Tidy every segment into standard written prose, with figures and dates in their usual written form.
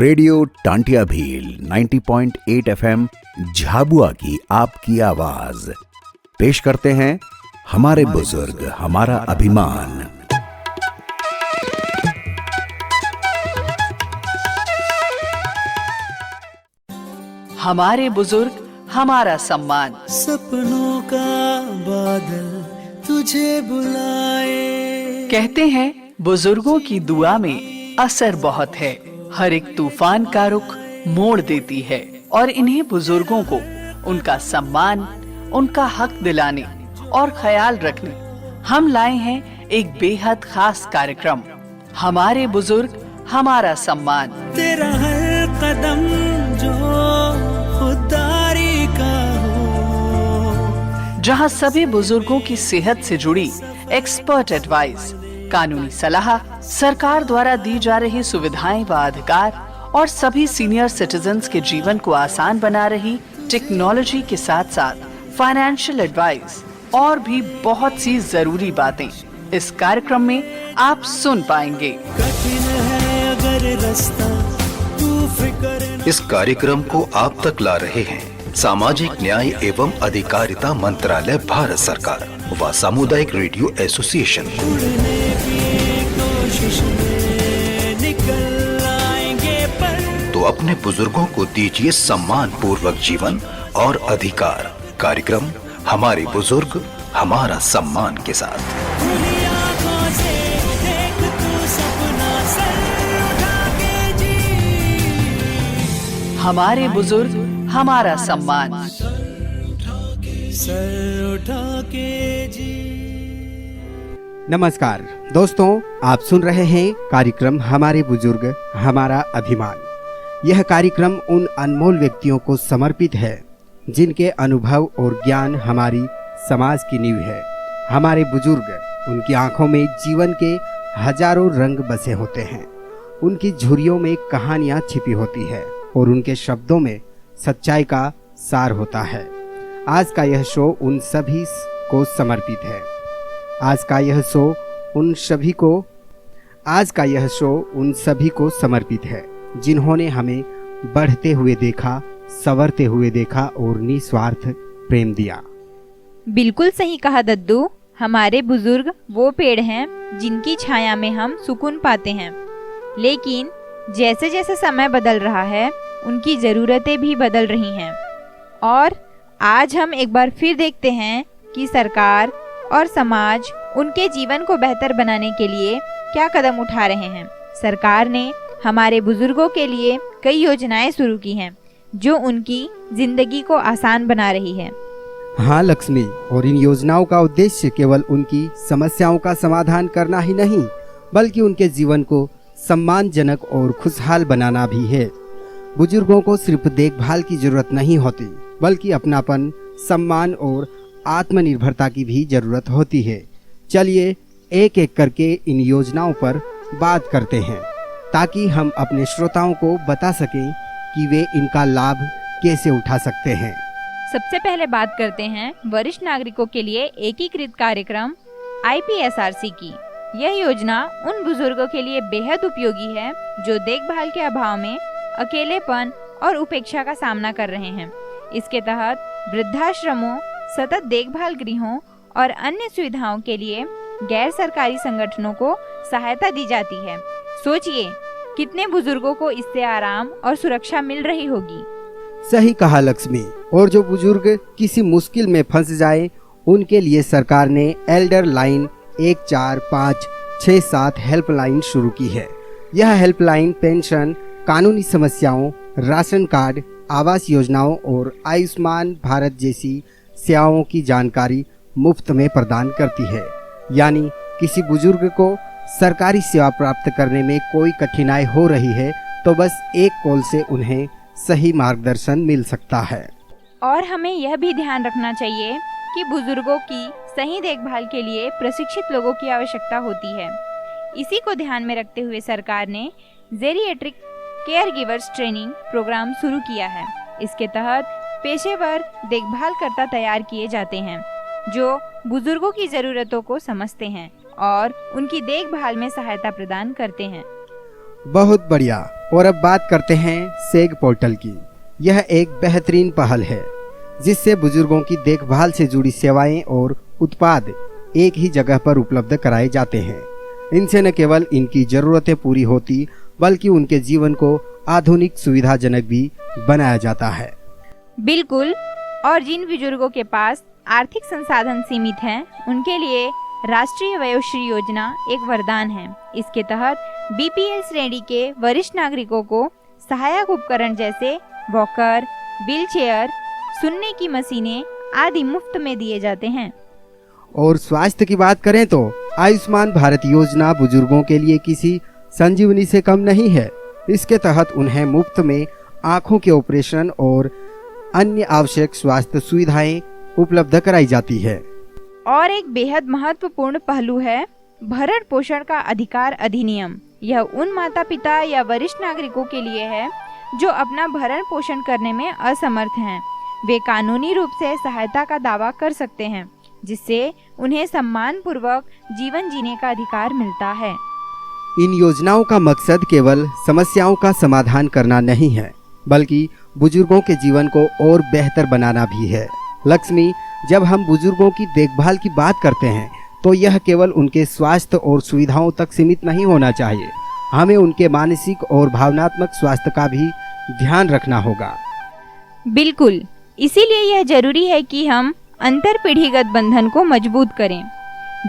Radio Tantia Bhil 90.8 FM Jhabua की आपकी आवाज पेश करते हैं हमारे बुजुर्ग हमारा अभिमान। हमारे बुजुर्ग हमारा सम्मान। सपनों का बादल तुझे बुलाए। कहते हैं बुजुर्गों की दुआ में असर बहुत है, हर एक तूफान का रुख मोड़ देती है। और इन्हीं बुजुर्गों को उनका सम्मान, उनका हक दिलाने और ख्याल रखने हम लाए हैं एक बेहद खास कार्यक्रम, हमारे बुजुर्ग हमारा सम्मान। तेरा हर कदम जो खुदारी का हो, जहां सभी बुजुर्गों की सेहत से जुड़ी एक्सपर्ट एडवाइस, कानूनी सलाह, सरकार द्वारा दी जा रही सुविधाएं व अधिकार और सभी सीनियर सिटीजन्स के जीवन को आसान बना रही टेक्नोलॉजी के साथ साथ फाइनेंशियल एडवाइस और भी बहुत सी जरूरी बातें इस कार्यक्रम में आप सुन पाएंगे। कठिन है अगर रास्ता तू फिक्र। इस कार्यक्रम को आप तक ला रहे हैं सामाजिक न्याय एवं अधिकारिता मंत्रालय, भारत सरकार व सामुदायिक रेडियो एसोसिएशन। निकल आएंगे पर तो अपने बुजुर्गों को दीजिए सम्मान पूर्वक जीवन और अधिकार। कार्यक्रम हमारे बुजुर्ग हमारा सम्मान के साथ। खुली आंखों से देख तू सपना सर उठा के जी। हमारे बुजुर्ग हमारा सम्मान। सर उठा के जी। नमस्कार दोस्तों, आप सुन रहे हैं कार्यक्रम हमारे बुजुर्ग हमारा अभिमान। यह कार्यक्रम उन अनमोल व्यक्तियों को समर्पित है जिनके अनुभव और ज्ञान हमारी समाज की नींव है। हमारे बुजुर्ग, उनकी आंखों में जीवन के हजारों रंग बसे होते हैं, उनकी झुर्रियों में कहानियां छिपी होती है और उनके शब्दों में सच्चाई का सार होता है। आज का यह शो उन सभी को समर्पित है। आज का यह शो उन सभी को समर्पित है जिन्होंने हमें बढ़ते हुए देखा, संवरते हुए देखा और निस्वार्थ प्रेम दिया। बिल्कुल सही कहा दद्दू। हमारे बुजुर्ग वो पेड़ हैं जिनकी छाया में हम सुकून पाते हैं, लेकिन जैसे जैसे समय बदल रहा है उनकी ज़रूरतें भी बदल रही हैं। और आज हम एक बार फिर देखते हैं कि सरकार और समाज उनके जीवन को बेहतर बनाने के लिए क्या कदम उठा रहे हैं। सरकार ने हमारे बुजुर्गों के लिए कई योजनाएं शुरू की हैं जो उनकी जिंदगी को आसान बना रही है। हाँ लक्ष्मी, और इन योजनाओं का उद्देश्य केवल उनकी समस्याओं का समाधान करना ही नहीं, बल्कि उनके जीवन को सम्मानजनक और खुशहाल बनाना भी है। बुजुर्गों को सिर्फ देखभाल की जरूरत नहीं होती, बल्कि अपनापन, सम्मान और आत्मनिर्भरता की भी जरूरत होती है। चलिए एक एक करके इन योजनाओं पर बात करते हैं ताकि हम अपने श्रोताओं को बता सकें कि वे इनका लाभ कैसे उठा सकते हैं। सबसे पहले बात करते हैं वरिष्ठ नागरिकों के लिए एकीकृत कार्यक्रम IPSRC की। यह योजना उन बुजुर्गों के लिए बेहद उपयोगी है जो देखभाल के अभाव में अकेलेपन और उपेक्षा का सामना कर रहे हैं। इसके तहत वृद्धाश्रमों, सतत देखभाल गृहों और अन्य सुविधाओं के लिए गैर सरकारी संगठनों को सहायता दी जाती है। सोचिए कितने बुजुर्गों को इससे आराम और सुरक्षा मिल रही होगी। सही कहा लक्ष्मी। और जो बुजुर्ग किसी मुश्किल में फंस जाए उनके लिए सरकार ने एल्डर लाइन 145667 हेल्पलाइन शुरू की है। यह हेल्पलाइन पेंशन, कानूनी समस्याओं, राशन कार्ड, आवास योजनाओं और आयुष्मान भारत जैसी सेवाओं की जानकारी मुफ्त में प्रदान करती है। यानी किसी बुजुर्ग को सरकारी सेवा प्राप्त करने में कोई कठिनाई हो रही है तो बस एक कॉल से उन्हें सही मार्गदर्शन मिल सकता है। और हमें यह भी ध्यान रखना चाहिए कि बुजुर्गों की सही देखभाल के लिए प्रशिक्षित लोगों की आवश्यकता होती है। इसी को ध्यान में रखते हुए सरकार ने geriatric caregivers training program शुरू किया है। इसके तहत पेशेवर देखभालकर्ता तैयार किए जाते हैं जो बुजुर्गों की जरूरतों को समझते हैं और उनकी देखभाल में सहायता प्रदान करते हैं। बहुत बढ़िया। और अब बात करते हैं सेग पोर्टल की। यह एक बेहतरीन पहल है जिससे बुजुर्गों की देखभाल से जुड़ी सेवाएं और उत्पाद एक ही जगह पर उपलब्ध कराए जाते हैं। इनसे न केवल इनकी जरूरतें पूरी होती बल्कि उनके जीवन को आधुनिक सुविधाजनक भी बनाया जाता है। बिल्कुल, और जिन बुजुर्गों के पास आर्थिक संसाधन सीमित हैं, उनके लिए राष्ट्रीय वयोश्री योजना एक वरदान है। इसके तहत बीपीएल श्रेणी के वरिष्ठ नागरिकों को सहायक उपकरण जैसे वॉकर, व्हीलचेयर, सुनने की मशीनें आदि मुफ्त में दिए जाते हैं। और स्वास्थ्य की बात करें तो आयुष्मान भारत योजना बुजुर्गों के लिए किसी संजीवनी से कम नहीं है। इसके तहत उन्हें मुफ्त में आँखों के ऑपरेशन और अन्य आवश्यक स्वास्थ्य सुविधाएं उपलब्ध कराई जाती है। और एक बेहद महत्वपूर्ण पहलू है भरण पोषण का अधिकार अधिनियम। यह उन माता पिता या वरिष्ठ नागरिकों के लिए है जो अपना भरण पोषण करने में असमर्थ हैं। वे कानूनी रूप से सहायता का दावा कर सकते हैं, जिससे उन्हें सम्मान पूर्वक जीवन जीने का अधिकार मिलता है। इन योजनाओं का मकसद केवल समस्याओं का समाधान करना नहीं है, बल्कि बुजुर्गों के जीवन को और बेहतर बनाना भी है। लक्ष्मी, जब हम बुजुर्गों की देखभाल की बात करते हैं तो यह केवल उनके स्वास्थ्य और सुविधाओं तक सीमित नहीं होना चाहिए। हमें उनके मानसिक और भावनात्मक स्वास्थ्य का भी ध्यान रखना होगा। बिल्कुल, इसीलिए यह जरूरी है कि हम अंतर पीढ़ीगत बंधन को मजबूत करें।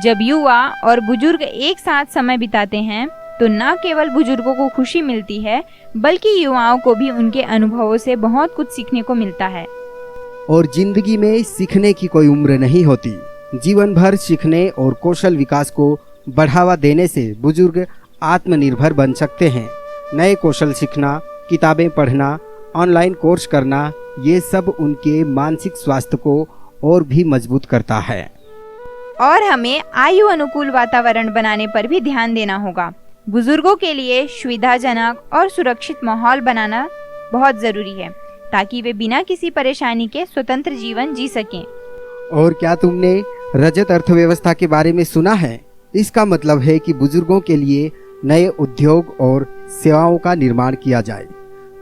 जब युवा और बुजुर्ग एक साथ समय बिताते हैं तो न केवल बुजुर्गों को खुशी मिलती है, बल्कि युवाओं को भी उनके अनुभवों से बहुत कुछ सीखने को मिलता है। और जिंदगी में सीखने की कोई उम्र नहीं होती। जीवन भर सीखने और कौशल विकास को बढ़ावा देने से बुजुर्ग आत्मनिर्भर बन सकते हैं। नए कौशल सीखना, किताबें पढ़ना, ऑनलाइन कोर्स करना, ये सब उनके मानसिक स्वास्थ्य को और भी मजबूत करता है। और हमें आयु अनुकूल वातावरण बनाने पर भी ध्यान देना होगा। बुजुर्गों के लिए सुविधाजनक और सुरक्षित माहौल बनाना बहुत जरूरी है, ताकि वे बिना किसी परेशानी के स्वतंत्र जीवन जी सकें। और क्या तुमने रजत अर्थव्यवस्था के बारे में सुना है? इसका मतलब है कि बुजुर्गों के लिए नए उद्योग और सेवाओं का निर्माण किया जाए।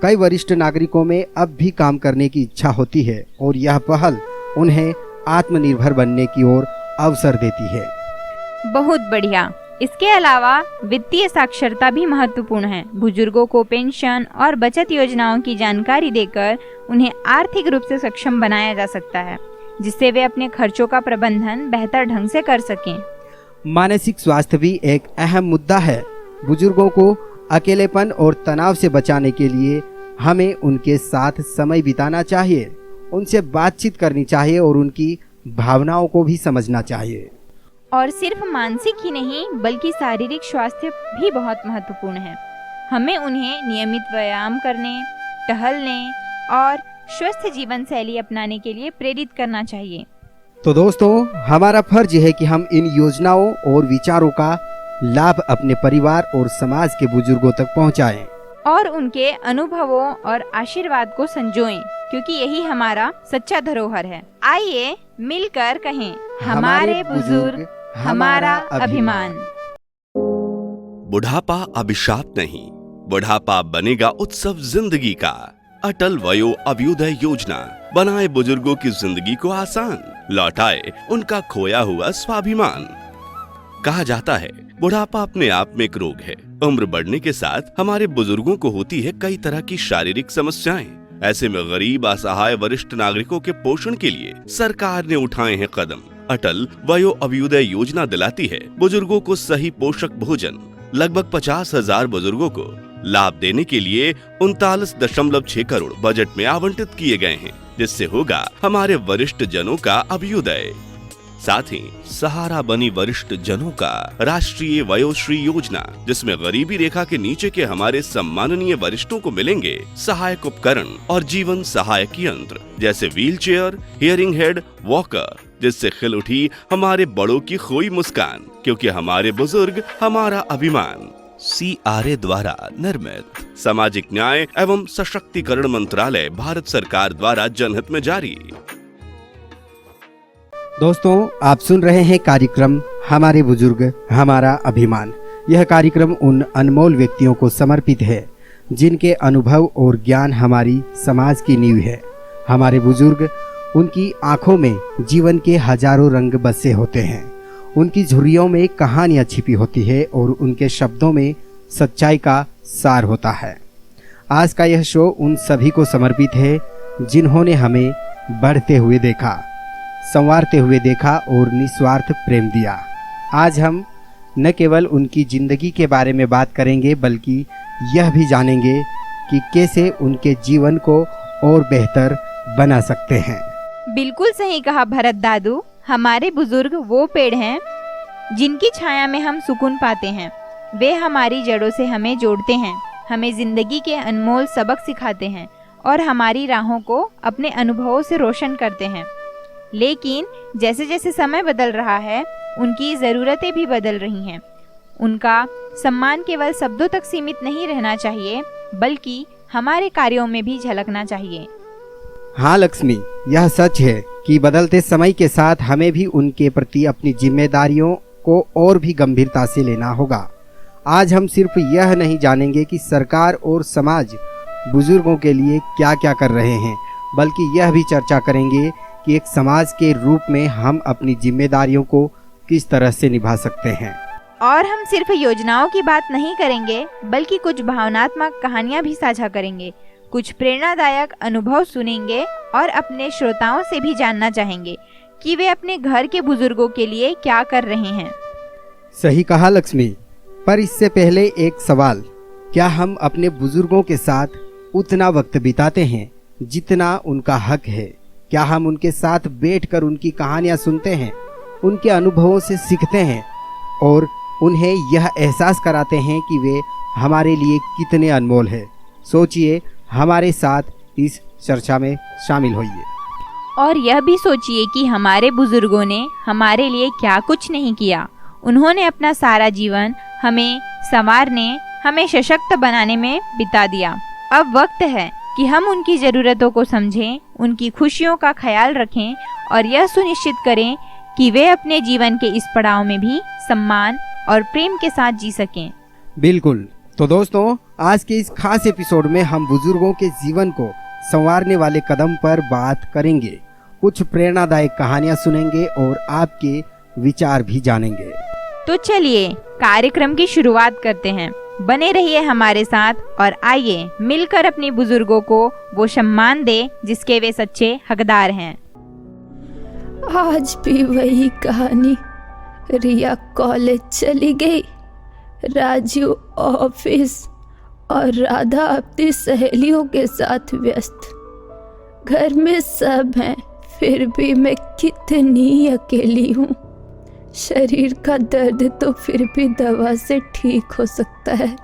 कई वरिष्ठ नागरिकों में अब भी काम करने की इच्छा होती है और यह पहल उन्हें आत्मनिर्भर बनने की ओर अवसर देती है। बहुत बढ़िया। इसके अलावा वित्तीय साक्षरता भी महत्वपूर्ण है। बुजुर्गों को पेंशन और बचत योजनाओं की जानकारी देकर उन्हें आर्थिक रूप से सक्षम बनाया जा सकता है, जिससे वे अपने खर्चों का प्रबंधन बेहतर ढंग से कर सकें। मानसिक स्वास्थ्य भी एक अहम मुद्दा है। बुजुर्गों को अकेलेपन और तनाव से बचाने के लिए हमें उनके साथ समय बिताना चाहिए, उनसे बातचीत करनी चाहिए और उनकी भावनाओं को भी समझना चाहिए। और सिर्फ मानसिक ही नहीं, बल्कि शारीरिक स्वास्थ्य भी बहुत महत्वपूर्ण है। हमें उन्हें नियमित व्यायाम करने, टहलने और स्वस्थ जीवन शैली अपनाने के लिए प्रेरित करना चाहिए। तो दोस्तों, हमारा फर्ज है कि हम इन योजनाओं और विचारों का लाभ अपने परिवार और समाज के बुजुर्गों तक पहुंचाएं। और उनके अनुभवों और आशीर्वाद को संजोएं, क्योंकि यही हमारा सच्चा धरोहर है। आइए मिलकर कहें, हमारे बुजुर्ग हमारा अभिमान। बुढ़ापा अभिशाप नहीं, बुढ़ापा बनेगा उत्सव जिंदगी का। अटल वयो अभ्युदय योजना बनाए बुजुर्गों की जिंदगी को आसान, लौटाए उनका खोया हुआ स्वाभिमान। कहा जाता है बुढ़ापा अपने आप में एक रोग है। उम्र बढ़ने के साथ हमारे बुजुर्गों को होती है कई तरह की शारीरिक समस्याएं। ऐसे में गरीब, असहाय वरिष्ठ नागरिकों के पोषण के लिए सरकार ने उठाए हैं कदम। अटल वयो अभ्युदय योजना दिलाती है बुजुर्गों को सही पोषक भोजन। लगभग 50,000 बुजुर्गों को लाभ देने के लिए 39.6 करोड़ बजट में आवंटित किए गए हैं, जिससे होगा हमारे वरिष्ठ जनों का अभ्युदय। साथ ही सहारा बनी वरिष्ठ जनों का राष्ट्रीय वयोश्री योजना, जिसमें गरीबी रेखा के नीचे के हमारे सम्माननीय वरिष्ठों को मिलेंगे सहायक उपकरण और जीवन सहायक यंत्र जैसे व्हीलचेयर, हियरिंग हेड, वॉकर, जिससे खिल उठी हमारे बड़ों की खोई मुस्कान, क्योंकि हमारे बुजुर्ग हमारा अभिमान। CRA द्वारा निर्मित सामाजिक न्याय एवं सशक्तिकरण मंत्रालय, भारत सरकार द्वारा जनहित में जारी। दोस्तों, आप सुन रहे हैं कार्यक्रम हमारे बुजुर्ग हमारा अभिमान। यह कार्यक्रम उन अनमोल व्यक्तियों को समर्पित है जिनके अनुभव और ज्ञान हमारी समाज की नींव है। हमारे बुजुर्ग, उनकी आंखों में जीवन के हजारों रंग बसे होते हैं। उनकी झुर्रियों में कहानियाँ छिपी होती है और उनके शब्दों में सच्चाई का सार होता है। आज का यह शो उन सभी को समर्पित है जिन्होंने हमें बढ़ते हुए देखा, संवारते हुए देखा और निस्वार्थ प्रेम दिया। आज हम न केवल उनकी ज़िंदगी के बारे में बात करेंगे बल्कि यह भी जानेंगे कि कैसे उनके जीवन को और बेहतर बना सकते हैं। बिल्कुल सही कहा भरत दादू। हमारे बुजुर्ग वो पेड़ हैं जिनकी छाया में हम सुकून पाते हैं। वे हमारी जड़ों से हमें जोड़ते हैं, हमें जिंदगी के अनमोल सबक सिखाते हैं और हमारी राहों को अपने अनुभवों से रोशन करते हैं। लेकिन जैसे जैसे समय बदल रहा है, उनकी ज़रूरतें भी बदल रही हैं। उनका सम्मान केवल शब्दों तक सीमित नहीं रहना चाहिए, बल्कि हमारे कार्यों में भी झलकना चाहिए। हाँ लक्ष्मी, यह सच है कि बदलते समय के साथ हमें भी उनके प्रति अपनी जिम्मेदारियों को और भी गंभीरता से लेना होगा। आज हम सिर्फ यह नहीं जानेंगे कि सरकार और समाज बुजुर्गों के लिए क्या क्या कर रहे हैं, बल्कि यह भी चर्चा करेंगे कि एक समाज के रूप में हम अपनी जिम्मेदारियों को किस तरह से निभा सकते हैं। और हम सिर्फ योजनाओं की बात नहीं करेंगे, बल्कि कुछ भावनात्मक कहानियां भी साझा करेंगे, कुछ प्रेरणादायक अनुभव सुनेंगे और अपने श्रोताओं से भी जानना चाहेंगे कि वे अपने घर के बुजुर्गों के लिए क्या कर रहे हैं। सही कहा लक्ष्मी, पर इससे पहले एक सवाल, क्या हम अपने बुजुर्गों के साथ उतना वक्त बिताते हैं जितना उनका हक है? क्या हम उनके साथ बैठकर उनकी कहानियां सुनते हैं, उनके अनुभवों से सीखते हैं और उन्हें यह एहसास कराते हैं कि वे हमारे लिए कितने अनमोल हैं? सोचिए, हमारे साथ इस चर्चा में शामिल होइए। और यह भी सोचिए कि हमारे बुजुर्गों ने हमारे लिए क्या कुछ नहीं किया। उन्होंने अपना सारा जीवन हमें संवारने, हमें सशक्त बनाने में बिता दिया। अब वक्त है कि हम उनकी ज़रूरतों को समझें, उनकी खुशियों का ख्याल रखें और यह सुनिश्चित करें कि वे अपने जीवन के इस पड़ाव में भी सम्मान और प्रेम के साथ जी सकें। बिल्कुल। तो दोस्तों, आज के इस खास एपिसोड में हम बुजुर्गों के जीवन को संवारने वाले कदम पर बात करेंगे, कुछ प्रेरणादायक कहानियां सुनेंगे और आपके विचार भी जानेंगे। तो चलिए कार्यक्रम की शुरुआत करते हैं। बने रहिए हमारे साथ और आइए मिलकर अपने बुजुर्गों को वो सम्मान दे जिसके वे सच्चे हकदार हैं। आज भी वही कहानी। रिया कॉलेज चली गई, राजू ऑफिस और राधा अपनी सहेलियों के साथ व्यस्त। घर में सब हैं, फिर भी मैं कितनी अकेली हूँ। शरीर का दर्द तो फिर भी दवा से ठीक हो सकता है,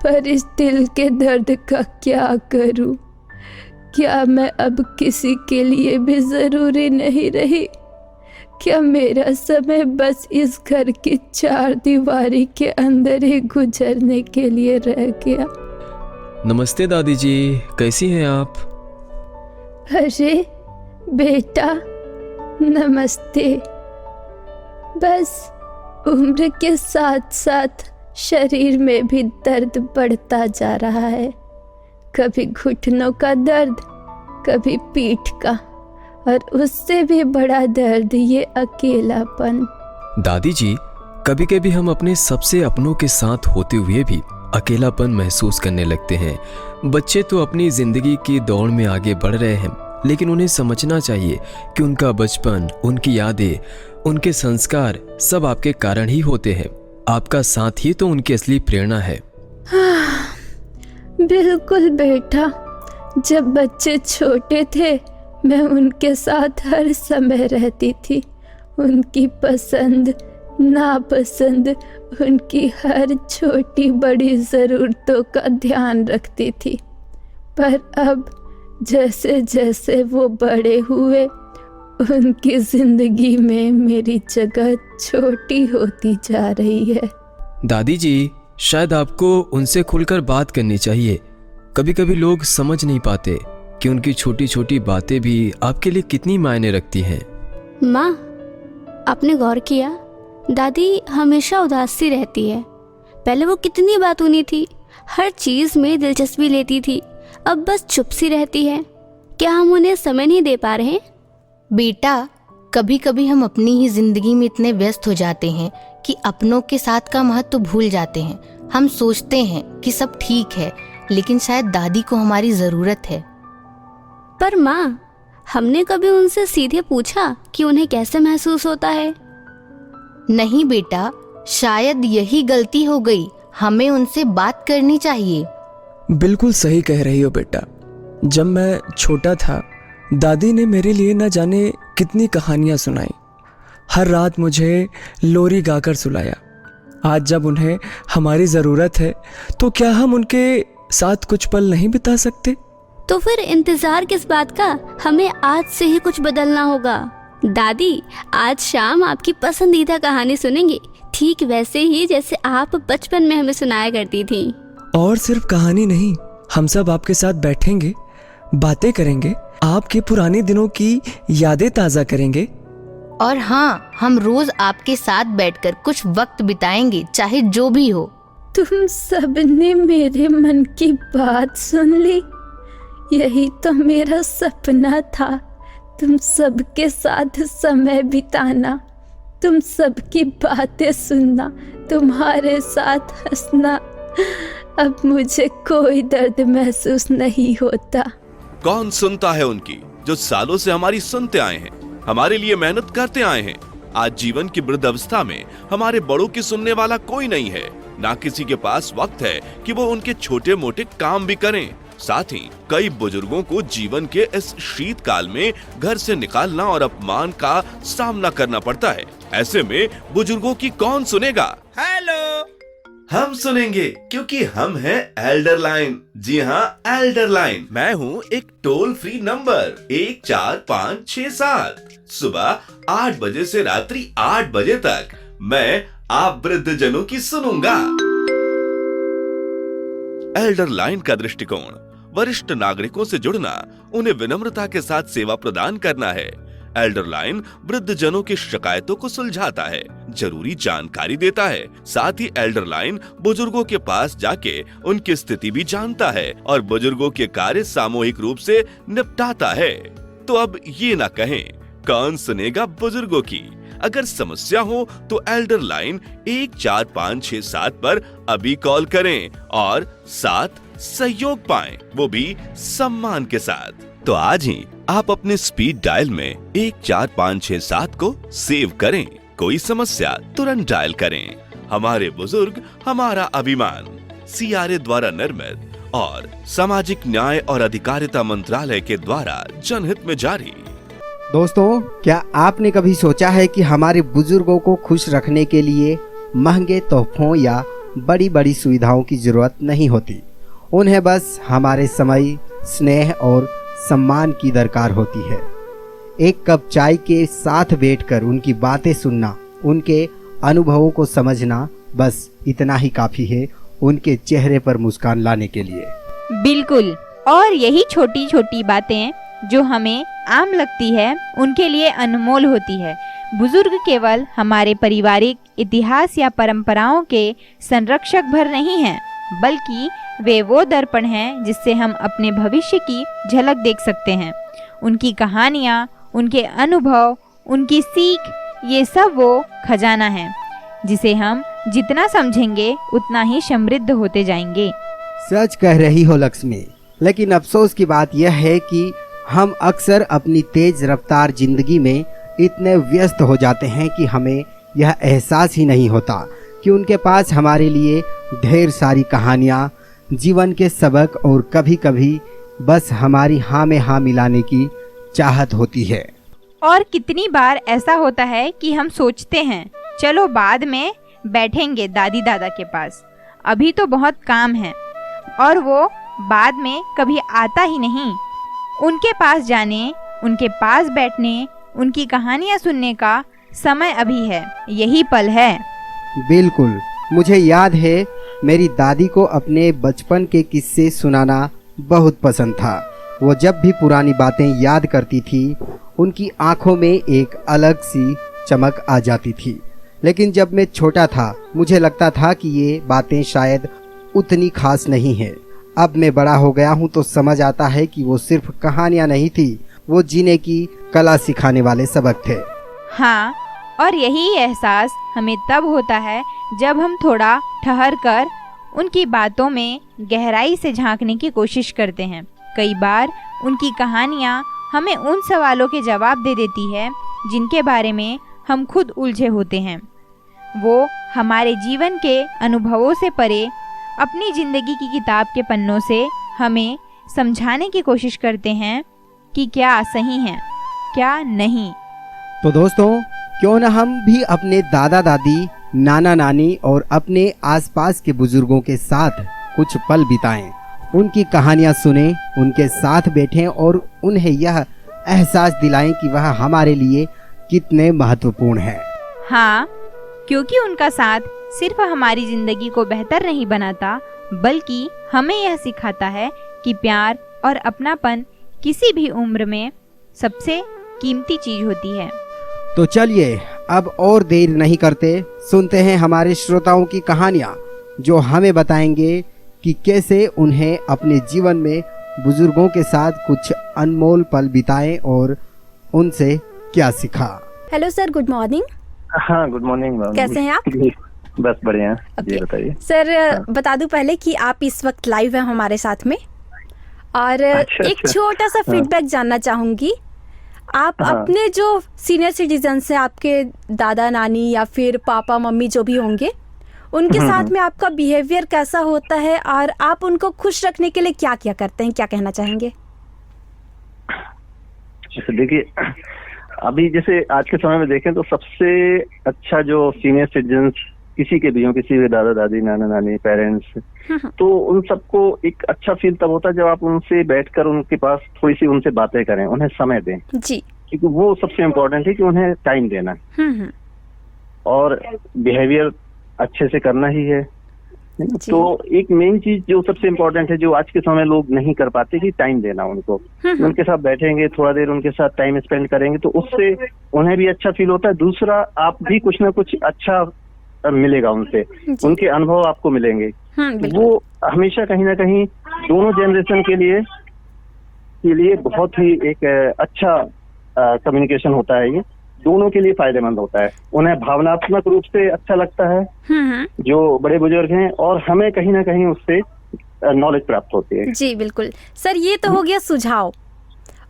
पर इस दिल के दर्द का क्या करूँ? क्या मैं अब किसी के लिए भी ज़रूरी नहीं रही? क्या मेरा समय बस इस घर की चार दीवारी के अंदर ही गुजरने के लिए रह गया? नमस्ते दादी जी, कैसी हैं आप? अरे बेटा, नमस्ते। बस उम्र के साथ साथ शरीर में भी दर्द बढ़ता जा रहा है। कभी घुटनों का दर्द, कभी पीठ का, और उससे भी बड़ा दर्द ये अकेलापन। दादी जी, कभी कभी हम अपने सबसे अपनों के साथ होते हुए भी अकेलापन महसूस करने लगते हैं। बच्चे तो अपनी जिंदगी की दौड़ में आगे बढ़ रहे हैं, लेकिन उन्हें समझना चाहिए कि उनका बचपन, उनकी यादें, उनके संस्कार सब आपके कारण ही होते हैं। आपका साथ ही तो उनकी असली प्रेरणा है। बिल्कुल बेटा, जब बच्चे छोटे थे मैं उनके साथ हर समय रहती थी। उनकी पसंद, नापसंद, उनकी हर छोटी बड़ी ज़रूरतों का ध्यान रखती थी। पर अब जैसे जैसे वो बड़े हुए, उनकी ज़िंदगी में मेरी जगह छोटी होती जा रही है। दादी जी, शायद आपको उनसे खुलकर बात करनी चाहिए। कभी कभी लोग समझ नहीं पाते कि उनकी छोटी छोटी बातें भी आपके लिए कितनी मायने रखती हैं। माँ, आपने गौर किया? दादी हमेशा उदास सी रहती है। पहले वो कितनी बातूनी थी, हर चीज़ में दिलचस्पी लेती थी, अब बस चुप सी रहती है। क्या हम उन्हें समय नहीं दे पा रहे? बेटा, कभी कभी हम अपनी ही जिंदगी में इतने व्यस्त हो जाते हैं कि अपनों के साथ का महत्व भूल जाते हैं। हम सोचते हैं कि सब ठीक है, लेकिन शायद दादी को हमारी ज़रूरत है। पर माँ, हमने कभी उनसे सीधे पूछा कि उन्हें कैसे महसूस होता है? नहीं बेटा, शायद यही गलती हो गई। हमें उनसे बात करनी चाहिए। बिल्कुल सही कह रही हो बेटा। जब मैं छोटा था, दादी ने मेरे लिए न जाने कितनी कहानियाँ सुनाई। हर रात मुझे लोरी गाकर सुलाया। आज जब उन्हें हमारी ज़रूरत है, तो क्या हम उनके साथ कुछ पल नहीं बिता सकते? तो फिर इंतजार किस बात का? हमें आज से ही कुछ बदलना होगा। दादी, आज शाम आपकी पसंदीदा कहानी सुनेंगे, ठीक वैसे ही जैसे आप बचपन में हमें सुनाया करती थी। और सिर्फ कहानी नहीं, हम सब आपके साथ बैठेंगे, बातें करेंगे, आपके पुराने दिनों की यादें ताज़ा करेंगे। और हाँ, हम रोज आपके साथ बैठकर कुछ वक्त बिताएंगे, चाहे जो भी हो। तुम सबने मेरे मन की बात सुन ली। यही तो मेरा सपना था, तुम सबके साथ समय बिताना, तुम सबकी बातें सुनना, तुम्हारे साथ हंसना। अब मुझे कोई दर्द महसूस नहीं होता। कौन सुनता है उनकी, जो सालों से हमारी सुनते आए हैं, हमारे लिए मेहनत करते आए हैं। आज जीवन की वृद्धावस्था में हमारे बड़ों की सुनने वाला कोई नहीं है। ना किसी के पास वक्त है कि वो उनके छोटे मोटे काम भी करें। साथ ही कई बुजुर्गों को जीवन के इस शीतकाल में घर से निकालना और अपमान का सामना करना पड़ता है। ऐसे में बुजुर्गों की कौन सुनेगा? हेलो, हम सुनेंगे, क्योंकि हम हैं एल्डर लाइन। जी हाँ, एल्डर लाइन। मैं हूँ एक टोल फ्री नंबर 14567। सुबह 8 बजे से रात्रि 8 बजे तक मैं आप वृद्ध जनों की सुनूंगा। एल्डर लाइन का दृष्टिकोण वरिष्ठ नागरिकों से जुड़ना, उन्हें विनम्रता के साथ सेवा प्रदान करना है। एल्डर लाइन वृद्ध जनों की शिकायतों को सुलझाता है, जरूरी जानकारी देता है। साथ ही एल्डर लाइन बुजुर्गों के पास जाके उनकी स्थिति भी जानता है और बुजुर्गों के कार्य सामूहिक रूप से निपटाता है। तो अब ये ना कहें, कौन सुनेगा बुजुर्गों की? अगर समस्या हो तो एल्डर लाइन 14567 पर अभी कॉल करें और साथ सहयोग पाएं, वो भी सम्मान के साथ। तो आज ही आप अपने स्पीड डायल में 14567 को सेव करें। कोई समस्या तुरंत डायल करें। हमारे बुजुर्ग, हमारा अभिमान, CRA द्वारा निर्मित और सामाजिक न्याय और अधिकारिता मंत्रालय के द्वारा जनहित में जारी। दोस्तों, क्या आपने कभी सोचा है कि हमारे बुजुर्गों को खुश रखने के लिए महंगे तोहफों या बड़ी बड़ी सुविधाओं की जरूरत नहीं होती। उन्हें बस हमारे समय, स्नेह और सम्मान की दरकार होती है। एक कप चाय के साथ बैठकर उनकी बातें सुनना, उनके अनुभवों को समझना, बस इतना ही काफ़ी है उनके चेहरे पर मुस्कान लाने के लिए। बिल्कुल, और यही छोटी छोटी बातें जो हमें आम लगती है, उनके लिए अनमोल होती है। बुजुर्ग केवल हमारे पारिवारिक इतिहास या परंपराओं के संरक्षक भर नहीं हैं, बल्कि वे वो दर्पण हैं जिससे हम अपने भविष्य की झलक देख सकते हैं। उनकी कहानियाँ, उनके अनुभव, उनकी सीख, ये सब वो खजाना है जिसे हम जितना समझेंगे उतना ही समृद्ध होते जाएंगे। सच कह रही हो लक्ष्मी, लेकिन अफसोस की बात यह है कि हम अक्सर अपनी तेज रफ्तार जिंदगी में इतने व्यस्त हो जाते हैं कि हमें यह एहसास ही नहीं होता कि उनके पास हमारे लिए ढेर सारी कहानियाँ, जीवन के सबक और कभी कभी बस हमारी हाँ में हाँ मिलाने की चाहत होती है। और कितनी बार ऐसा होता है कि हम सोचते हैं चलो बाद में बैठेंगे दादी दादा के पास, अभी तो बहुत काम है, और वो बाद में कभी आता ही नहीं। उनके पास जाने, उनके पास बैठने, उनकी कहानियाँ सुनने का समय अभी है, यही पल है। बिल्कुल, मुझे याद है मेरी दादी को अपने बचपन के किस्से सुनाना बहुत पसंद था। वो जब भी पुरानी बातें याद करती थी, उनकी आंखों में एक अलग सी चमक आ जाती थी। लेकिन जब मैं छोटा था, मुझे लगता था कि ये बातें शायद उतनी खास नहीं है। अब मैं बड़ा हो गया हूँ तो समझ आता है कि वो सिर्फ कहानियाँ नहीं थी, वो जीने की कला सिखाने वाले सबक थे। हाँ, और यही एहसास हमें तब होता है जब हम थोड़ा ठहर कर उनकी बातों में गहराई से झांकने की कोशिश करते हैं। कई बार उनकी कहानियाँ हमें उन सवालों के जवाब दे देती है जिनके बारे में हम खुद उलझे होते हैं। वो हमारे जीवन के अनुभवों से परे अपनी ज़िंदगी की किताब के पन्नों से हमें समझाने की कोशिश करते हैं कि क्या सही है, क्या नहीं। तो दोस्तों, क्यों न हम भी अपने दादा दादी, नाना नानी और अपने आसपास के बुजुर्गों के साथ कुछ पल बिताएं, उनकी कहानियां सुनें, उनके साथ बैठें और उन्हें यह एहसास दिलाएं कि वह हमारे लिए कितने महत्वपूर्ण हैं। हाँ, क्योंकि उनका साथ सिर्फ हमारी जिंदगी को बेहतर नहीं बनाता, बल्कि हमें यह सिखाता है कि प्यार और अपनापन किसी भी उम्र में सबसे कीमती चीज होती है। तो चलिए अब और देर नहीं करते, सुनते हैं हमारे श्रोताओं की कहानियाँ जो हमें बताएंगे कि कैसे उन्हें अपने जीवन में बुजुर्गों के साथ कुछ अनमोल पल बिताए और उनसे क्या सीखा। Hello sir, good morning. हाँ, गुड मॉर्निंग मैम। कैसे हैं आप? बस बढ़िया। जी बताइए सर। बता दूं पहले कि आप इस वक्त लाइव हैं हमारे साथ में, और एक छोटा सा फीडबैक जानना चाहूंगी। आप अपने जो सीनियर सिटीजन्स हैं, आपके दादा नानी या फिर पापा मम्मी जो भी होंगे, उनके साथ में आपका बिहेवियर कैसा होता है और आप उनको खुश रखने के लिए क्या क्या करते हैं, क्या कहना चाहेंगे? देखिए, अभी जैसे आज के समय में देखें तो सबसे अच्छा जो सीनियर सिटीजन्स किसी के भी हो, किसी भी दादा दादी, नाना नानी, पेरेंट्स, तो उन सबको एक अच्छा फील तब होता है जब आप उनसे बैठकर उनके पास थोड़ी सी उनसे बातें करें, उन्हें समय दें जी, क्योंकि वो सबसे इम्पोर्टेंट है कि उन्हें टाइम देना और बिहेवियर अच्छे से करना ही है। तो एक मेन चीज जो सबसे इम्पोर्टेंट है, जो आज के समय लोग नहीं कर पाते, कि टाइम देना उनको। उनके साथ बैठेंगे, थोड़ा देर उनके साथ टाइम स्पेंड करेंगे तो उससे उन्हें भी अच्छा फील होता है। दूसरा, आप भी कुछ ना कुछ अच्छा मिलेगा उनसे, उनके अनुभव आपको मिलेंगे। वो हमेशा कहीं ना कहीं दोनों जनरेशन के लिए बहुत ही एक अच्छा कम्युनिकेशन होता है। ये दोनों के लिए फायदेमंद होता है। उन्हें भावनात्मक रूप से अच्छा लगता है जो बड़े बुजुर्ग हैं, और हमें कहीं ना कहीं उससे नॉलेज प्राप्त होती है। जी बिल्कुल सर, ये तो हो गया सुझाव।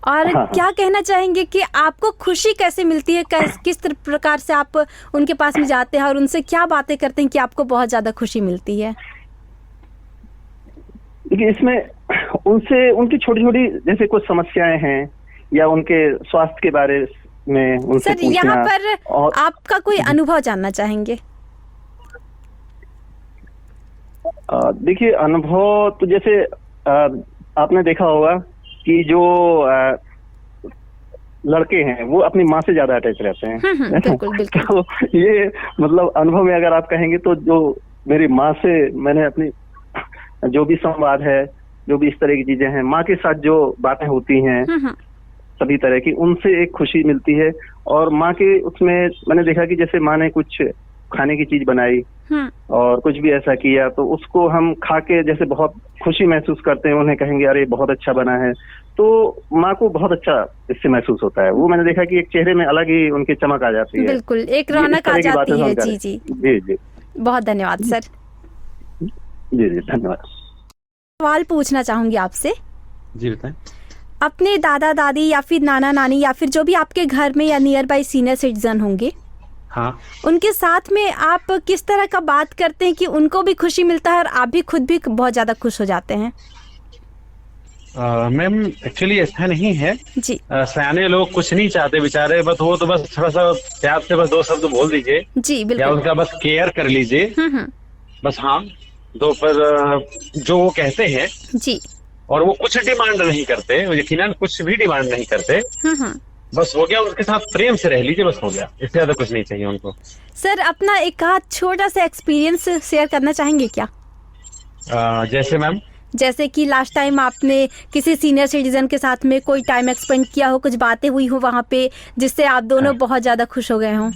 और क्या कहना चाहेंगे कि आपको खुशी कैसे मिलती है, किस प्रकार से आप उनके पास में जाते हैं और उनसे क्या बातें करते हैं कि आपको बहुत ज्यादा खुशी मिलती है? देखिए, इसमें उनसे उनकी छोटी छोटी जैसे कुछ समस्याएं हैं या उनके स्वास्थ्य के बारे में उनसे सर, यहाँ पर आपका कोई अनुभव जानना चाहेंगे? देखिए, अनुभव तो जैसे आपने देखा होगा कि जो लड़के हैं वो अपनी माँ से ज्यादा अटैच रहते हैं। बिल्कुल, बिल्कुल। तो ये मतलब अनुभव में अगर आप कहेंगे तो जो मेरी माँ से मैंने अपनी जो भी संवाद है, जो भी इस तरह की चीजें हैं, माँ के साथ जो बातें होती हैं सभी तरह की, उनसे एक खुशी मिलती है। और माँ के उसमें मैंने देखा कि जैसे माँ ने कुछ खाने की चीज बनाई और कुछ भी ऐसा किया तो उसको हम खा के जैसे बहुत खुशी महसूस करते हैं, उन्हें कहेंगे अरे बहुत अच्छा बना है, तो माँ को बहुत अच्छा इससे महसूस होता है। वो मैंने देखा कि एक चेहरे में अलग ही उनकी चमक आ जाती है। बिल्कुल, एक रौनक आ जाती है। जी जी जी जी, बहुत धन्यवाद सर। जी जी, धन्यवाद। सवाल पूछना चाहूंगी आपसे। जी बताएं। अपने दादा दादी या फिर नाना नानी या फिर जो भी आपके घर में या नियर बाय सीनियर सिटीजन होंगे, हाँ, उनके साथ में आप किस तरह का बात करते हैं कि उनको भी खुशी मिलता है और आप भी खुद भी बहुत ज्यादा खुश हो जाते हैं? मैम एक्चुअली ऐसा नहीं है जी। सयाने लोग कुछ नहीं चाहते बेचारे, बस वो तो बस थोड़ा सा प्यार से बस 2 शब्द बोल दीजिए जी, बिल्कुल, या उनका बस केयर कर लीजिए बस। हाँ, तो पर जो वो कहते हैं जी, और वो कुछ डिमांड नहीं करते, यकीनन कुछ भी डिमांड नहीं करते, बस हो गया, उसके साथ प्रेम से रह लीजिए, बस हो गया, इससे ज्यादा कुछ नहीं चाहिए उनको। सर, अपना एक छोटा सा एक्सपीरियंस शेयर करना चाहेंगे क्या? जैसे मैम? जैसे कि लास्ट टाइम आपने किसी सीनियर सिटीजन के साथ में कोई टाइम एक्सपेंड किया हो, कुछ बातें हुई हो वहाँ पे जिससे आप दोनों बहुत ज्यादा खुश हो गए हों।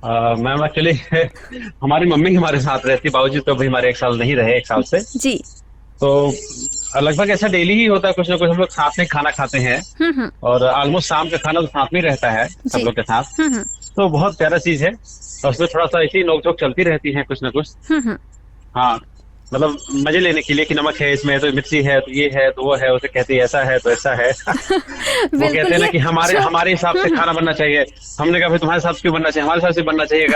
मैम एक्चुअली हमारी मम्मी हमारे साथ रहती, बाबूजी तो अभी हमारे 1 साल नहीं रहे, 1 साल से जी। तो लगभग ऐसा डेली ही होता है, कुछ ना कुछ हम लोग साथ में खाना खाते हैं और ऑलमोस्ट शाम का खाना तो साथ में रहता है सब लोग के साथ। तो बहुत प्यारा चीज है और उसमें थोड़ा सा ऐसी नोक-झोंक चलती रहती है कुछ ना कुछ। हाँ, मतलब मजे लेने के लिए कि नमक है इसमें, तो मिर्ची है, तो ये है, तो वो है, उसे कहती है ऐसा है तो ऐसा है। वो कहते हैं ना कि हमारे हिसाब से खाना बनना चाहिए। हमने कहा भाई तुम्हारे हिसाब से क्यों बनना चाहिए, हमारे हिसाब से बनना चाहिए। एक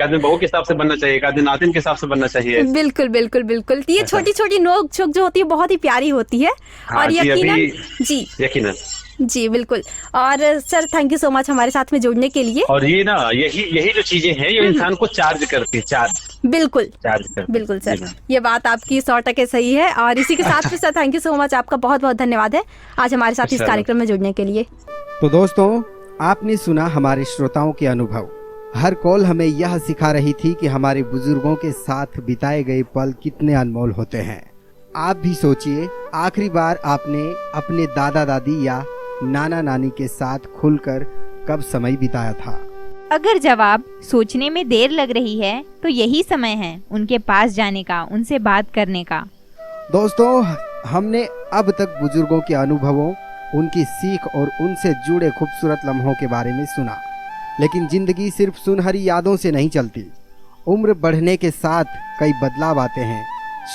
आदमी बहू के हिसाब से बनना चाहिए, एक आदमी नातिन के हिसाब से बनना चाहिए। बिल्कुल बिल्कुल बिल्कुल। ये छोटी छोटी नोक झोंक जो होती है बहुत ही प्यारी होती है। और यकीनन जी बिल्कुल। और sir thank you so much हमारे साथ में जुड़ने के लिए। और ये ना यही जो चीजें हैं ये इंसान को चार्ज करती है, बिल्कुल चार्ज बिल्कुल सर, ये बात आपकी 100% सही है। और इसी के साथ में sir thank you so much, आपका बहुत बहुत धन्यवाद है आज हमारे साथ इस कार्यक्रम में जुड़ने के लिए। तो दोस्तों, आपने सुना हमारे श्रोताओं के अनुभव। हर कॉल हमें यह सिखा रही थी कि हमारे बुजुर्गों के साथ बिताए गए पल कितने अनमोल होते हैं। आप भी सोचिए, आखिरी बार आपने अपने दादा दादी या नाना नानी के साथ खुलकर कब समय बिताया था? अगर जवाब सोचने में देर लग रही है तो यही समय है उनके पास जाने का, उनसे बात करने का। दोस्तों, हमने अब तक बुजुर्गों के अनुभवों, उनकी सीख और उनसे जुड़े खूबसूरत लम्हों के बारे में सुना। लेकिन जिंदगी सिर्फ सुनहरी यादों से नहीं चलती। उम्र बढ़ने के साथ कई बदलाव आते हैं,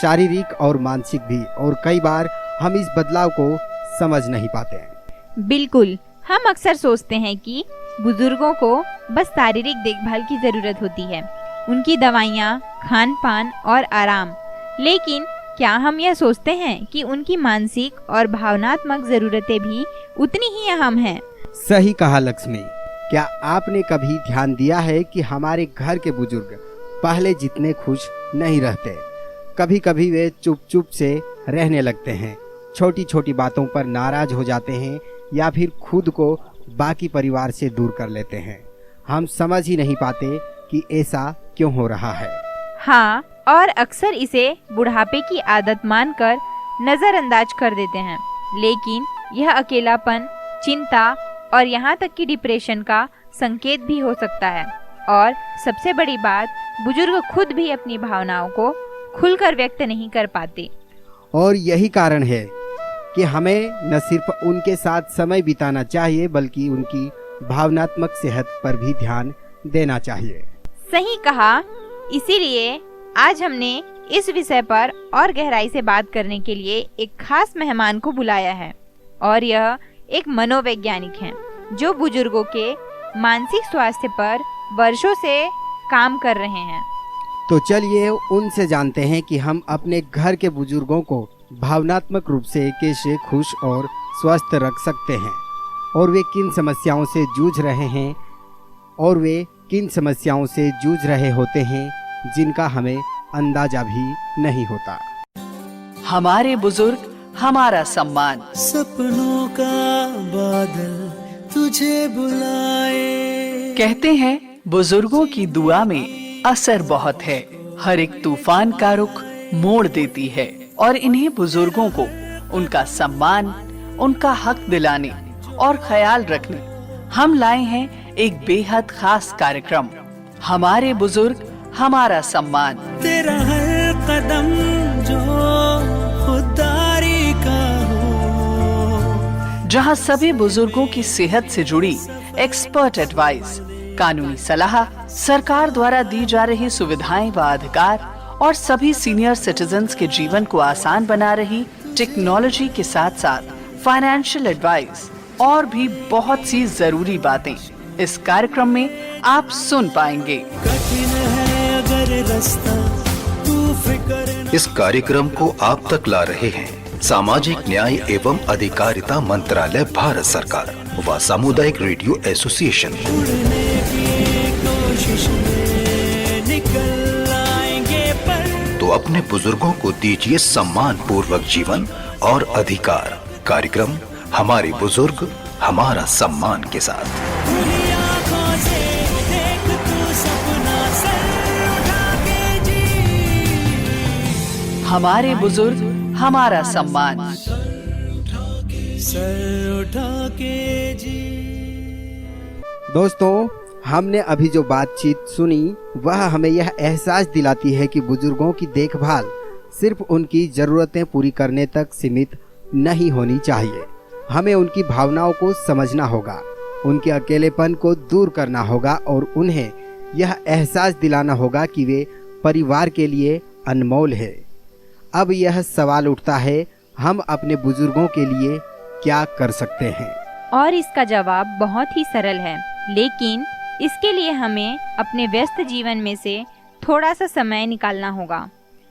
शारीरिक और मानसिक भी, और कई बार हम इस बदलाव को समझ नहीं पाते हैं। बिल्कुल, हम अक्सर सोचते हैं कि बुजुर्गों को बस शारीरिक देखभाल की जरूरत होती है, उनकी दवाइयाँ, खान पान और आराम। लेकिन क्या हम यह सोचते हैं कि उनकी मानसिक और भावनात्मक जरूरतें भी उतनी ही अहम हैं? सही कहा लक्ष्मी। क्या आपने कभी ध्यान दिया है कि हमारे घर के बुजुर्ग पहले जितने खुश नहीं रहते? कभी कभी वे चुप चुप से रहने लगते हैं, छोटी छोटी बातों पर नाराज हो जाते हैं या फिर खुद को बाकी परिवार से दूर कर लेते हैं। हम समझ ही नहीं पाते कि ऐसा क्यों हो रहा है। हाँ, और अक्सर इसे बुढ़ापे की आदत मानकर नजरअंदाज कर देते हैं। लेकिन यह अकेलापन, चिंता और यहाँ तक कि डिप्रेशन का संकेत भी हो सकता है। और सबसे बड़ी बात, बुजुर्ग खुद भी अपनी भावनाओं को खुलकर व्यक्त नहीं कर पाते। और यही कारण है कि हमें न सिर्फ उनके साथ समय बिताना चाहिए बल्कि उनकी भावनात्मक सेहत पर भी ध्यान देना चाहिए। सही कहा। इसीलिए आज हमने इस विषय पर और गहराई से बात करने के लिए एक खास मेहमान को बुलाया है। और यह एक मनोवैज्ञानिक हैं जो बुजुर्गों के मानसिक स्वास्थ्य पर वर्षों से काम कर रहे हैं। तो चलिए उनसे जानते हैं कि हम अपने घर के बुजुर्गों को भावनात्मक रूप से कैसे खुश और स्वस्थ रख सकते हैं, और वे किन समस्याओं से जूझ रहे होते हैं जिनका हमें अंदाजा भी नहीं होता। हमारे बुजुर्ग, हमारा सम्मान। सपनों का बादल तुझे बुलाए। कहते हैं बुजुर्गों की दुआ में असर बहुत है, हर एक तूफान का रुख मोड़ देती है। और इन्हीं बुजुर्गों को उनका सम्मान, उनका हक दिलाने और ख्याल रखने हम लाए हैं एक बेहद खास कार्यक्रम, हमारे बुजुर्ग, हमारा सम्मान। तेरा हर कदम जो खुदारी का हो, जहां सभी बुजुर्गों की सेहत से जुड़ी एक्सपर्ट एडवाइस, कानूनी सलाह, सरकार द्वारा दी जा रही सुविधाएं व अधिकार और सभी सीनियर सिटीजन्स के जीवन को आसान बना रही टेक्नोलॉजी के साथ साथ फाइनेंशियल एडवाइस और भी बहुत सी जरूरी बातें इस कार्यक्रम में आप सुन पाएंगे। कठिन है अगर रास्ता, तू फिक्र। इस कार्यक्रम को आप तक ला रहे हैं सामाजिक न्याय एवं अधिकारिता मंत्रालय, भारत सरकार व सामुदायिक रेडियो एसोसिएशन। तो अपने बुजुर्गों को दीजिए सम्मान पूर्वक जीवन और अधिकार। कार्यक्रम हमारे बुजुर्ग, हमारा सम्मान के साथ। हमारे बुजुर्ग, हमारा सम्मान। सर उठा के जी। दोस्तों, हमने अभी जो बातचीत सुनी वह हमें यह एहसास दिलाती है कि बुजुर्गों की देखभाल सिर्फ उनकी ज़रूरतें पूरी करने तक सीमित नहीं होनी चाहिए। हमें उनकी भावनाओं को समझना होगा, उनके अकेलेपन को दूर करना होगा और उन्हें यह एहसास दिलाना होगा कि वे परिवार के लिए अनमोल है। अब यह सवाल उठता है, हम अपने बुजुर्गों के लिए क्या कर सकते हैं? और इसका जवाब बहुत ही सरल है, लेकिन इसके लिए हमें अपने व्यस्त जीवन में से थोड़ा सा समय निकालना होगा।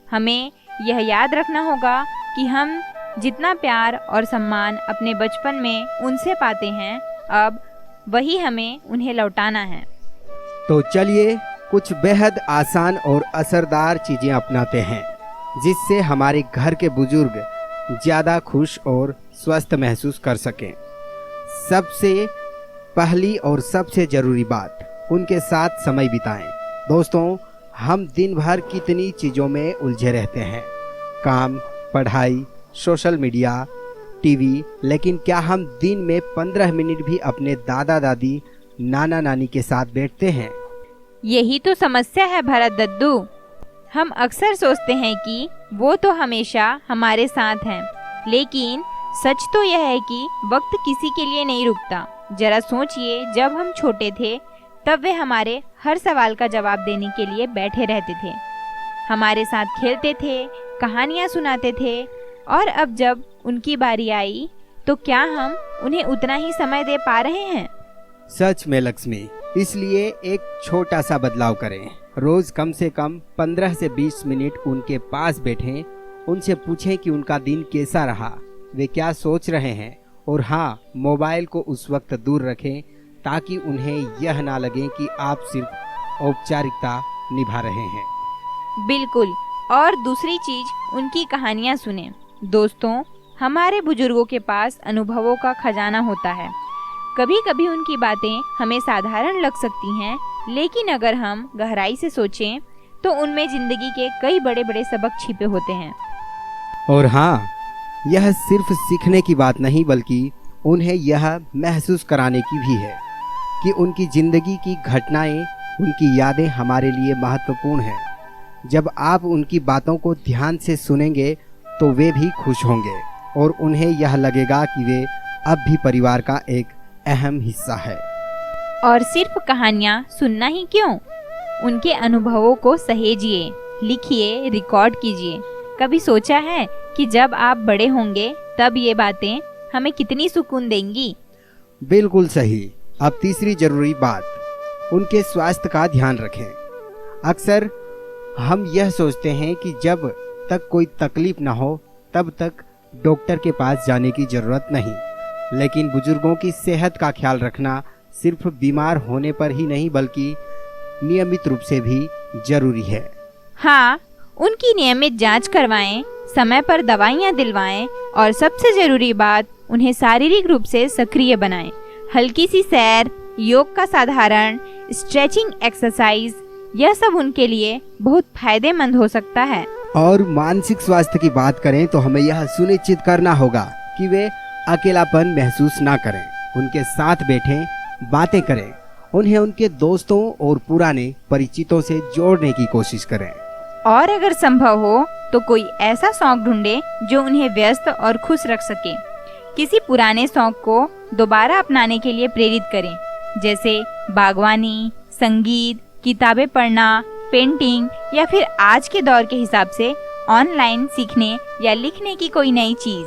हमें यह याद रखना होगा कि हम जितना प्यार और सम्मान अपने बचपन में उनसे पाते हैं, अब वही हमें उन्हें लौटाना है। तो चलिए कुछ बेहद आसान और असरदार चीज़ें अपनाते हैं जिससे हमारे घर के बुजुर्ग ज़्यादा खुश और स्वस्थ महसूस कर सकें। सबसे पहली और सबसे ज़रूरी बात, उनके साथ समय बिताएं। दोस्तों, हम दिन भर कितनी चीज़ों में उलझे रहते हैं, काम, पढ़ाई, सोशल मीडिया, टीवी, लेकिन क्या हम दिन में 15 मिनट भी अपने दादा दादी, नाना नानी के साथ बैठते हैं? यही तो समस्या है भरत दद्दू। हम अक्सर सोचते हैं कि वो तो हमेशा हमारे साथ हैं, लेकिन सच तो यह है कि वक्त किसी के लिए नहीं रुकता। जरा सोचिए, जब हम छोटे थे तब वे हमारे हर सवाल का जवाब देने के लिए बैठे रहते थे, हमारे साथ खेलते थे, कहानियाँ सुनाते थे, और अब जब उनकी बारी आई तो क्या हम उन्हें उतना ही समय दे पा रहे हैं? सच में लक्ष्मी, इसलिए एक छोटा सा बदलाव करें। रोज कम से कम 15 से 20 मिनट उनके पास बैठें, उनसे पूछें कि उनका दिन कैसा रहा, वे क्या सोच रहे हैं, और हाँ, मोबाइल को उस वक्त दूर रखें ताकि उन्हें यह ना लगे कि आप सिर्फ औपचारिकता निभा रहे हैं। बिल्कुल। और दूसरी चीज, उनकी कहानियाँ सुनें। दोस्तों, हमारे बुजुर्गों के पास अनुभवों का खजाना होता है। कभी कभी उनकी बातें हमें साधारण लग सकती हैं, लेकिन अगर हम गहराई से सोचें तो उनमें जिंदगी के कई बड़े बड़े सबक छिपे होते हैं। और हाँ, यह सिर्फ सीखने की बात नहीं बल्कि उन्हें यह महसूस कराने की भी है कि उनकी जिंदगी की घटनाएं, उनकी यादें हमारे लिए महत्वपूर्ण हैं। जब आप उनकी बातों को ध्यान से सुनेंगे तो वे भी खुश होंगे और उन्हें यह लगेगा कि वे अब भी परिवार का एक अहम हिस्सा है। और सिर्फ कहानियाँ सुनना ही क्यों, उनके अनुभवों को सहेजिए, लिखिए, रिकॉर्ड कीजिए। कभी सोचा है कि जब आप बड़े होंगे तब ये बातें हमें कितनी सुकून देंगी? बिल्कुल सही। अब तीसरी जरूरी बात, उनके स्वास्थ्य का ध्यान रखें। अक्सर हम यह सोचते हैं कि जब तक कोई तकलीफ ना हो तब तक डॉक्टर के पास जाने की जरूरत नहीं, लेकिन बुजुर्गों की सेहत का ख्याल रखना सिर्फ बीमार होने पर ही नहीं बल्कि नियमित रूप से भी जरूरी है। हाँ, उनकी नियमित जांच करवाएं, समय पर दवाइयाँ दिलवाएं और सबसे जरूरी बात, उन्हें शारीरिक रूप से सक्रिय बनाएं। हल्की सी सैर, योग का साधारण स्ट्रेचिंग एक्सरसाइज, यह सब उनके लिए बहुत फायदेमंद हो सकता है। और मानसिक स्वास्थ्य की बात करें तो हमें यह सुनिश्चित करना होगा कि वे अकेलापन महसूस ना करें। उनके साथ बैठें, बातें करें, उन्हें उनके दोस्तों और पुराने परिचितों से जोड़ने की कोशिश करें। और अगर संभव हो तो कोई ऐसा शौक ढूंढें जो उन्हें व्यस्त और खुश रख सके। किसी पुराने शौक को दोबारा अपनाने के लिए प्रेरित करें, जैसे बागवानी, संगीत, किताबें पढ़ना, पेंटिंग, या फिर आज के दौर के हिसाब से ऑनलाइन सीखने या लिखने की कोई नई चीज।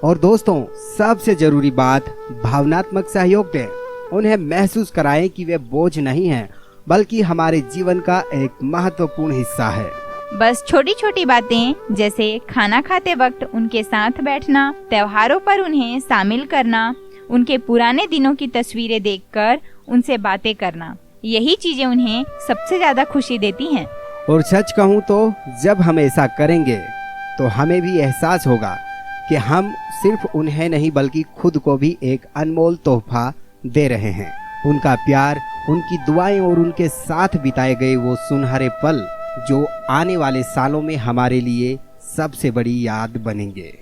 और दोस्तों, सबसे जरूरी बात, भावनात्मक सहयोग दें। उन्हें महसूस कराएं कि वे बोझ नहीं हैं बल्कि हमारे जीवन का एक महत्वपूर्ण हिस्सा है। बस छोटी छोटी बातें, जैसे खाना खाते वक्त उनके साथ बैठना, त्योहारों पर उन्हें शामिल करना, उनके पुराने दिनों की तस्वीरें देखकर उनसे बातें करना, यही चीजें उन्हें सबसे ज्यादा खुशी देती हैं। और सच कहूँ तो जब हम ऐसा करेंगे तो हमें भी एहसास होगा कि हम सिर्फ उन्हें नहीं बल्कि खुद को भी एक अनमोल तोहफा दे रहे हैं। उनका प्यार, उनकी दुआएं और उनके साथ बिताए गए वो सुनहरे पल जो आने वाले सालों में हमारे लिए सबसे बड़ी याद बनेंगे।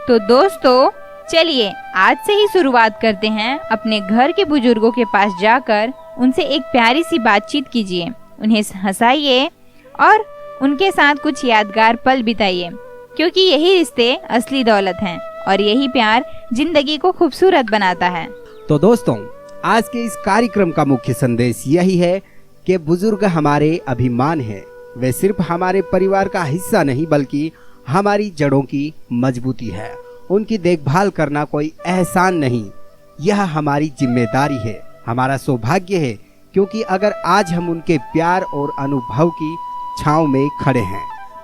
तो दोस्तों, चलिए आज से ही शुरुआत करते हैं। अपने घर के बुजुर्गों के पास जाकर उनसे एक प्यारी सी बातचीत कीजिए, उन्हें हंसाइए और उनके साथ कुछ यादगार पल बिताइए, क्योंकि यही रिश्ते असली दौलत हैं और यही प्यार जिंदगी को खूबसूरत बनाता है। तो दोस्तों, आज के इस कार्यक्रम का मुख्य संदेश यही है कि बुजुर्ग हमारे अभिमान हैं। वे सिर्फ हमारे परिवार का हिस्सा नहीं बल्कि हमारी जड़ों की मजबूती है। उनकी देखभाल करना कोई एहसान नहीं, यह हमारी जिम्मेदारी है, हमारा सौभाग्य है, क्योंकि अगर आज हम उनके प्यार और अनुभव की छांव में खड़े हैं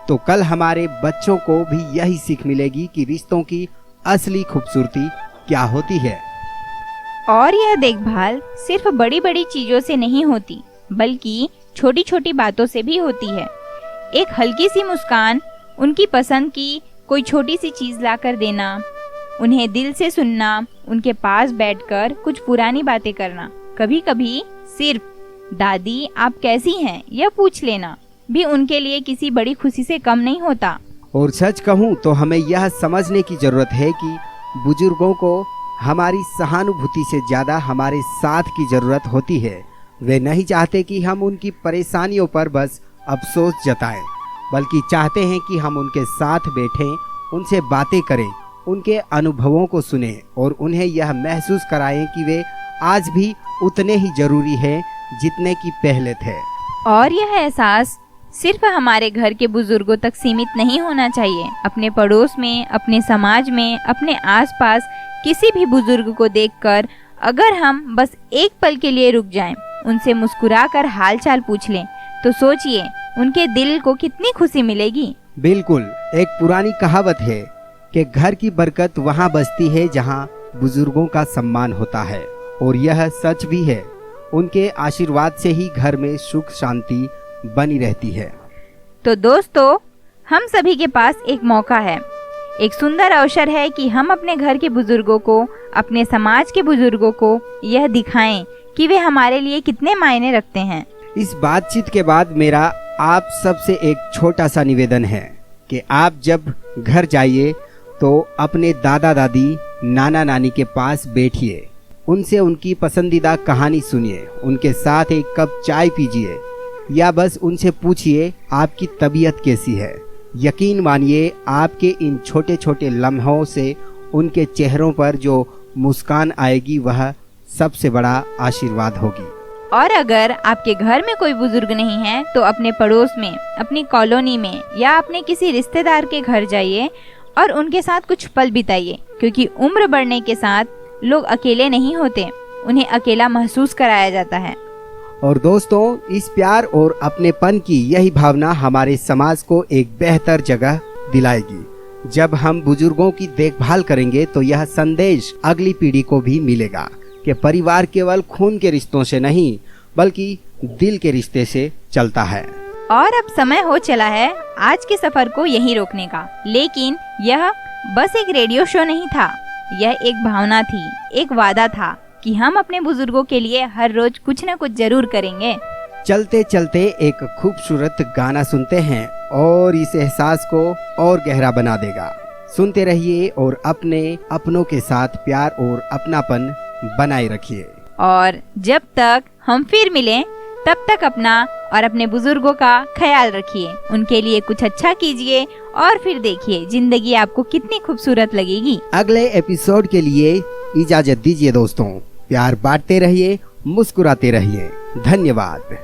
तो कल हमारे बच्चों को भी यही सीख मिलेगी कि रिश्तों की असली खूबसूरती क्या होती है। और यह देखभाल सिर्फ बड़ी बड़ी चीजों से नहीं होती बल्कि छोटी छोटी बातों से भी होती है। एक हल्की सी मुस्कान, उनकी पसंद की कोई छोटी सी चीज लाकर देना, उन्हें दिल से सुनना, उनके पास बैठकर कुछ पुरानी बातें करना, कभी कभी सिर्फ दादी आप कैसी हैं यह पूछ लेना भी उनके लिए किसी बड़ी खुशी से कम नहीं होता। और सच कहूँ तो हमें यह समझने की जरूरत है कि बुजुर्गों को हमारी सहानुभूति से ज्यादा हमारे साथ की जरूरत होती है। वे नहीं चाहते कि हम उनकी परेशानियों पर बस अफसोस जताएं, बल्कि चाहते हैं कि हम उनके साथ बैठें, उनसे बातें करें, उनके अनुभवों को सुनें और उन्हें यह महसूस कराएं कि वे आज भी उतने ही जरूरी हैं जितने कि पहले थे। और यह एहसास सिर्फ हमारे घर के बुजुर्गों तक सीमित नहीं होना चाहिए। अपने पड़ोस में, अपने समाज में, अपने आसपास किसी भी बुजुर्ग को देखकर अगर हम बस एक पल के लिए रुक जाएं, उनसे मुस्कुराकर हालचाल पूछ लें, तो सोचिए उनके दिल को कितनी खुशी मिलेगी। बिल्कुल, एक पुरानी कहावत है कि घर की बरकत वहाँ बसती है जहाँ बुजुर्गों का सम्मान होता है, और यह सच भी है। उनके आशीर्वाद से ही घर में सुख शांति बनी रहती है। तो दोस्तों, हम सभी के पास एक मौका है, एक सुंदर अवसर है कि हम अपने घर के बुजुर्गों को, अपने समाज के बुजुर्गों को यह दिखाएं कि वे हमारे लिए कितने मायने रखते हैं। इस बातचीत के बाद मेरा आप सबसे एक छोटा सा निवेदन है कि आप जब घर जाइए तो अपने दादा दादी, नाना नानी के पास बैठिए, उनसे उनकी पसंदीदा कहानी सुनिए, उनके साथ एक कप चाय पीजिए या बस उनसे पूछिए आपकी तबीयत कैसी है। यकीन मानिए आपके इन छोटे छोटे लम्हों से उनके चेहरों पर जो मुस्कान आएगी वह सबसे बड़ा आशीर्वाद होगी। और अगर आपके घर में कोई बुजुर्ग नहीं है तो अपने पड़ोस में, अपनी कॉलोनी में या अपने किसी रिश्तेदार के घर जाइए और उनके साथ कुछ पल बिताइए, क्योंकि उम्र बढ़ने के साथ लोग अकेले नहीं होते, उन्हें अकेला महसूस कराया जाता है। और दोस्तों, इस प्यार और अपनेपन की यही भावना हमारे समाज को एक बेहतर जगह दिलाएगी। जब हम बुजुर्गों की देखभाल करेंगे तो यह संदेश अगली पीढ़ी को भी मिलेगा कि परिवार केवल खून के रिश्तों से नहीं बल्कि दिल के रिश्ते से चलता है। और अब समय हो चला है आज के सफर को यहीं रोकने का, लेकिन यह बस एक रेडियो शो नहीं था, यह एक भावना थी, एक वादा था कि हम अपने बुजुर्गों के लिए हर रोज कुछ न कुछ जरूर करेंगे। चलते चलते एक खूबसूरत गाना सुनते हैं और इस एहसास को और गहरा बना देगा। सुनते रहिए और अपने अपनों के साथ प्यार और अपनापन बनाए रखिए। और जब तक हम फिर मिलें तब तक अपना और अपने बुजुर्गों का ख्याल रखिए, उनके लिए कुछ अच्छा कीजिए और फिर देखिए जिंदगी आपको कितनी खूबसूरत लगेगी। अगले एपिसोड के लिए इजाजत दीजिए दोस्तों। प्यार बांटते रहिए, मुस्कुराते रहिए। धन्यवाद।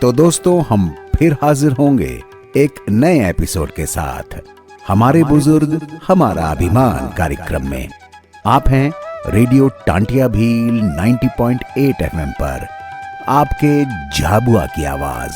तो दोस्तों, हम फिर हाजिर होंगे एक नए एपिसोड के साथ हमारे बुजुर्ग हमारा अभिमान कार्यक्रम में। आप हैं रेडियो टांटिया भील 90.8 FM पर, आपके झाबुआ की आवाज।